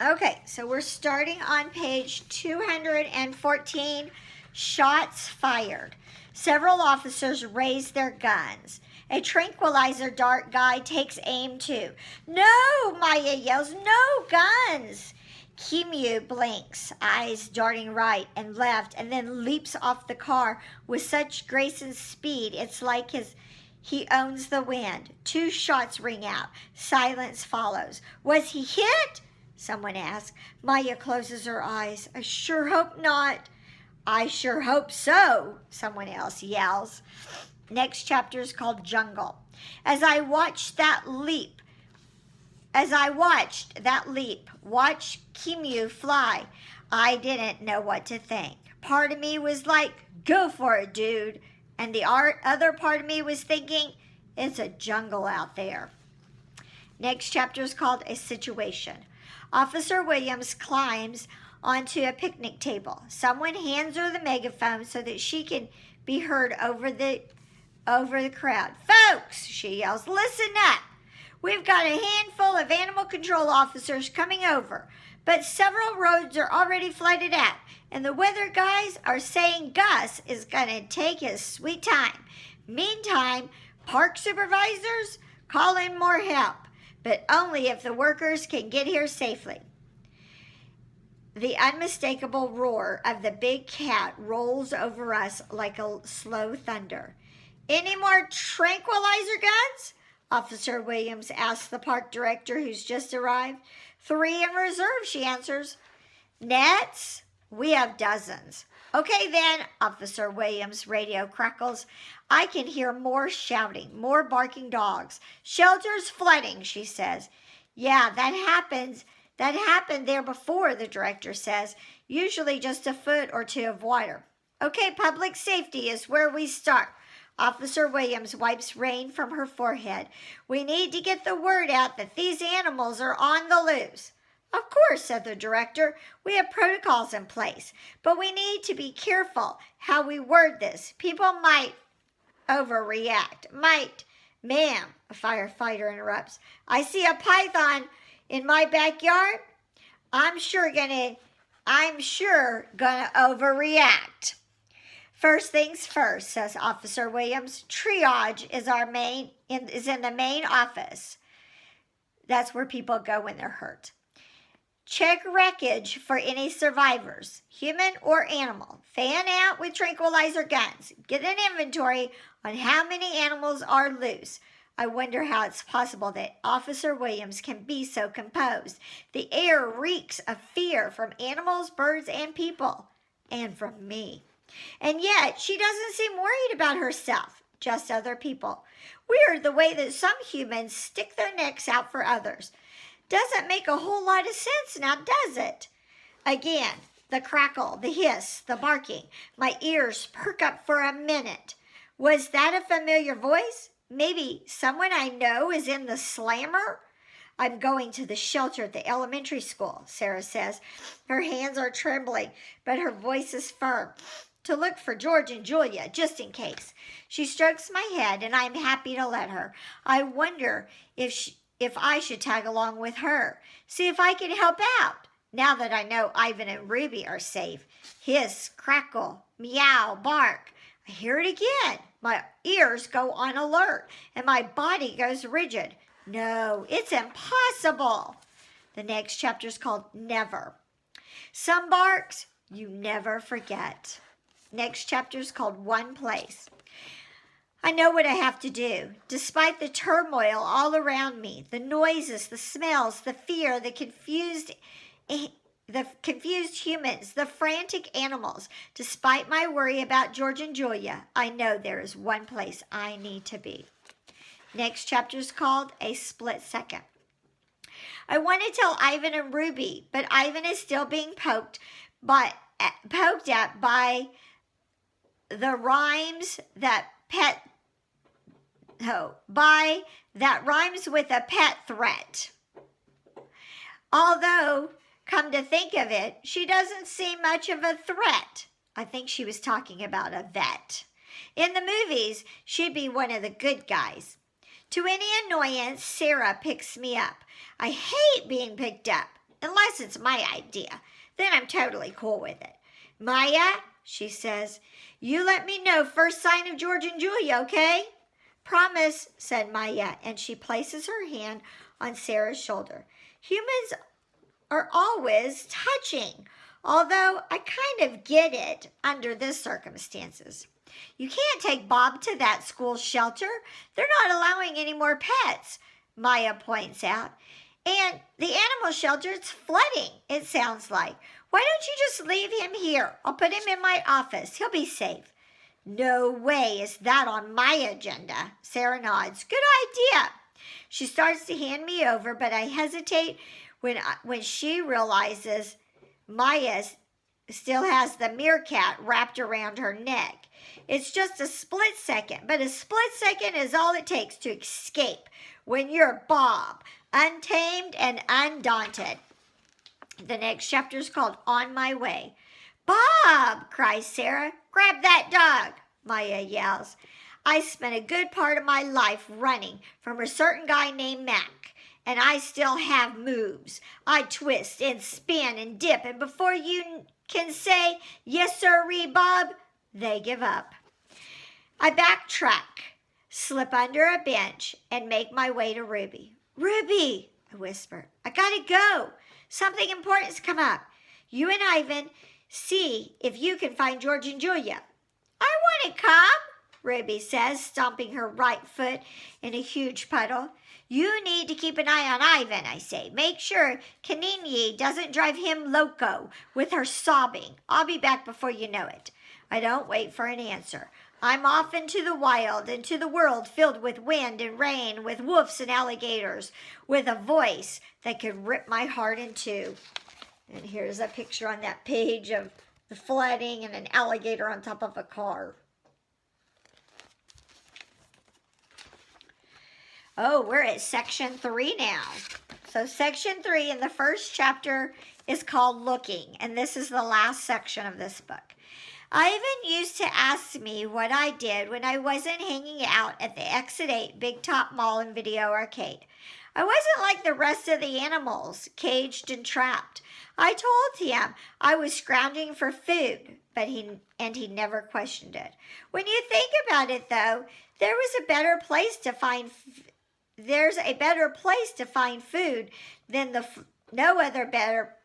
Okay, so we're starting on page 214, shots fired. Several officers raise their guns. A tranquilizer dart guy takes aim too. No, Maya yells, no guns. Kimu blinks, eyes darting right and left, and then leaps off the car with such grace and speed it's like he owns the wind. 2 shots ring out. Silence follows. Was he hit? Someone asks. Maya closes her eyes. I sure hope not. I sure hope so, someone else yells. Next chapter is called Jungle. As I watched that leap, watch Kimu fly, I didn't know what to think. Part of me was like, go for it, dude. And the other part of me was thinking, it's a jungle out there. Next chapter is called A Situation. Officer Williams climbs onto a picnic table. Someone hands her the megaphone so that she can be heard over the crowd. Folks, she yells, listen up. We've got a handful of animal control officers coming over, but several roads are already flooded out, and the weather guys are saying Gus is going to take his sweet time. Meantime, park supervisors, call in more help, but only if the workers can get here safely. The unmistakable roar of the big cat rolls over us like a slow thunder. Any more tranquilizer guns? Officer Williams asks the park director who's just arrived. 3 in reserve, she answers. Nets? We have dozens. Okay then, Officer Williams' radio crackles. I can hear more shouting, more barking dogs. Shelters flooding, she says. Yeah, that happened there before, the director says. Usually just a foot or 2 of water. Okay, public safety is where we start. Officer Williams wipes rain from her forehead. We need to get the word out that these animals are on the loose. Of course, said the director. We have protocols in place, but we need to be careful how we word this. People might overreact. Ma'am, a firefighter interrupts. I see a python in my backyard. I'm sure gonna overreact. First things first, says Officer Williams. Triage is in the main office. That's where people go when they're hurt. Check wreckage for any survivors, human or animal. Fan out with tranquilizer guns. Get an inventory on how many animals are loose. I wonder how it's possible that Officer Williams can be so composed. The air reeks of fear from animals, birds, and people, and from me. And yet, she doesn't seem worried about herself, just other people. Weird the way that some humans stick their necks out for others. Doesn't make a whole lot of sense now, does it? Again, the crackle, the hiss, the barking. My ears perk up for a minute. Was that a familiar voice? Maybe someone I know is in the slammer? I'm going to the shelter at the elementary school, Sarah says. Her hands are trembling, but her voice is firm. To look for George and Julia, just in case. She strokes my head, and I'm happy to let her. I wonder if I should tag along with her. See if I can help out, now that I know Ivan and Ruby are safe. Hiss, crackle, meow, bark. I hear it again. My ears go on alert, and my body goes rigid. No, it's impossible. The next chapter is called Never. Some barks you never forget. Next chapter is called One Place. I know what I have to do. Despite the turmoil all around me, the noises, the smells, the fear, the confused humans, the frantic animals, despite my worry about George and Julia, I know there is one place I need to be. Next chapter is called A Split Second. I want to tell Ivan and Ruby, but Ivan is still being poked at by the rhymes that rhymes with a pet threat. Although, come to think of it, she doesn't seem much of a threat. I think she was talking about a vet. In the movies, she'd be one of the good guys. To any annoyance, Sarah picks me up. I hate being picked up. unless it's my idea. Then I'm totally cool with it. Maya, she says, you let me know first sign of George and Julia, okay? Promise, said Maya, and she places her hand on Sarah's shoulder. Humans are always touching, although I kind of get it under the circumstances. You can't take Bob to that school shelter. They're not allowing any more pets, Maya points out. And the animal shelter, it's flooding, it sounds like. Why don't you just leave him here? I'll put him in my office. He'll be safe. No way is that on my agenda. Sarah nods. Good idea. She starts to hand me over, but I hesitate when she realizes Maya still has the meerkat wrapped around her neck. It's just a split second, but a split second is all it takes to escape when you're Bob, untamed and undaunted. The next chapter is called On My Way. Bob, cries Sarah. Grab that dog, Maya yells. I spent a good part of my life running from a certain guy named Mac, and I still have moves. I twist and spin and dip, and before you can say, yes, sirree, Bob, they give up. I backtrack, slip under a bench, and make my way to Ruby. Ruby, I whisper, I gotta go. Something important's come up. You and Ivan see if you can find George and Julia. I want to come, Ruby says, stomping her right foot in a huge puddle. You need to keep an eye on Ivan, I say. Make sure Kanini doesn't drive him loco with her sobbing. I'll be back before you know it. I don't wait for an answer. I'm off into the wild, into the world filled with wind and rain, with wolves and alligators, with a voice that could rip my heart in two. And here's a picture on that page of the flooding and an alligator on top of a car. Oh, we're at section 3 now. So section 3 in the first chapter is called Looking, and this is the last section of this book. Ivan used to ask me what I did when I wasn't hanging out at the Exit 8 Big Top Mall and Video Arcade. I wasn't like the rest of the animals, caged and trapped. I told him I was scrounging for food, but he never questioned it. When you think about it, though, there's a better place to find food than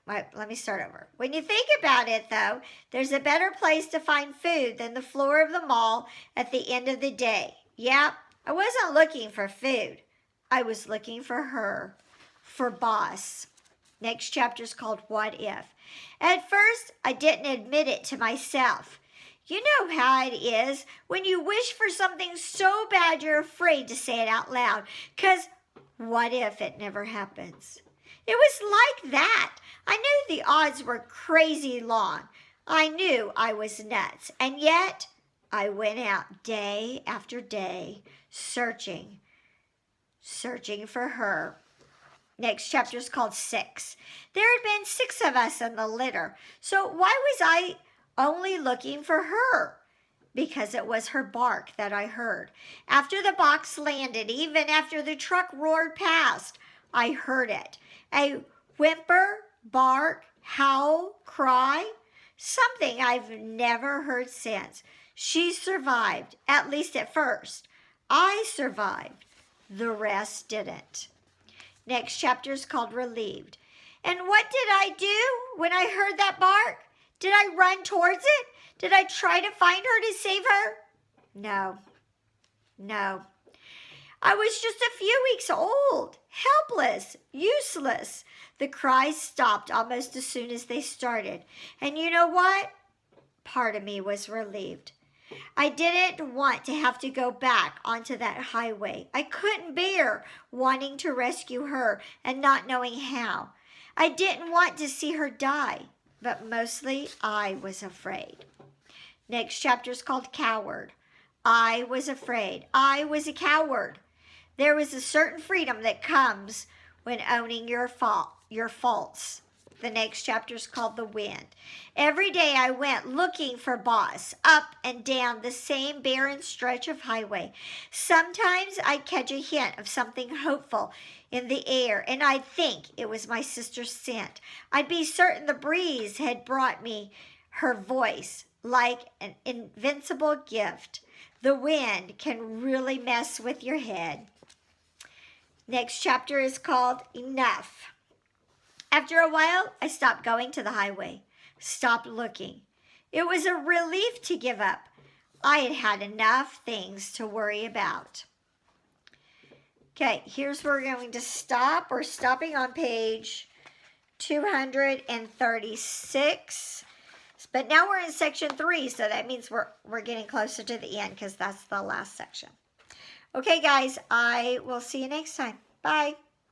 let me start over. When you think about it, though, there's a better place to find food than the floor of the mall at the end of the day. Yeah, I wasn't looking for food. I was looking for her, for Boss. Next chapter is called What If. At first, I didn't admit it to myself. You know how it is when you wish for something so bad you're afraid to say it out loud, 'cause what if it never happens? It was like that. I knew the odds were crazy long. I knew I was nuts, and yet I went out day after day searching for her. Next chapter is called 6. There had been 6 of us in the litter, so why was I only looking for her? Because it was her bark that I heard. After the box landed, even after the truck roared past, I heard it. A whimper, bark, howl, cry, something I've never heard since. She survived, at least at first. I survived. The rest didn't. Next chapter is called Relieved. And what did I do when I heard that bark? Did I run towards it? Did I try to find her to save her? No. I was just a few weeks old, helpless, useless. The cries stopped almost as soon as they started. And you know what? Part of me was relieved. I didn't want to have to go back onto that highway. I couldn't bear wanting to rescue her and not knowing how. I didn't want to see her die, but mostly I was afraid. Next chapter is called Coward. I was afraid. I was a coward. There was a certain freedom that comes when owning your faults. The next chapter is called The Wind. Every day I went looking for Boss, up and down the same barren stretch of highway. Sometimes I'd catch a hint of something hopeful in the air, and I'd think it was my sister's scent. I'd be certain the breeze had brought me her voice like an invincible gift. The wind can really mess with your head. Next chapter is called Enough. After a while, I stopped going to the highway, stopped looking. It was a relief to give up. I had had enough things to worry about. Okay, here's where we're going to stop. We're stopping on page 236. But now we're in section 3, so that means we're getting closer to the end because that's the last section. Okay, guys, I will see you next time. Bye.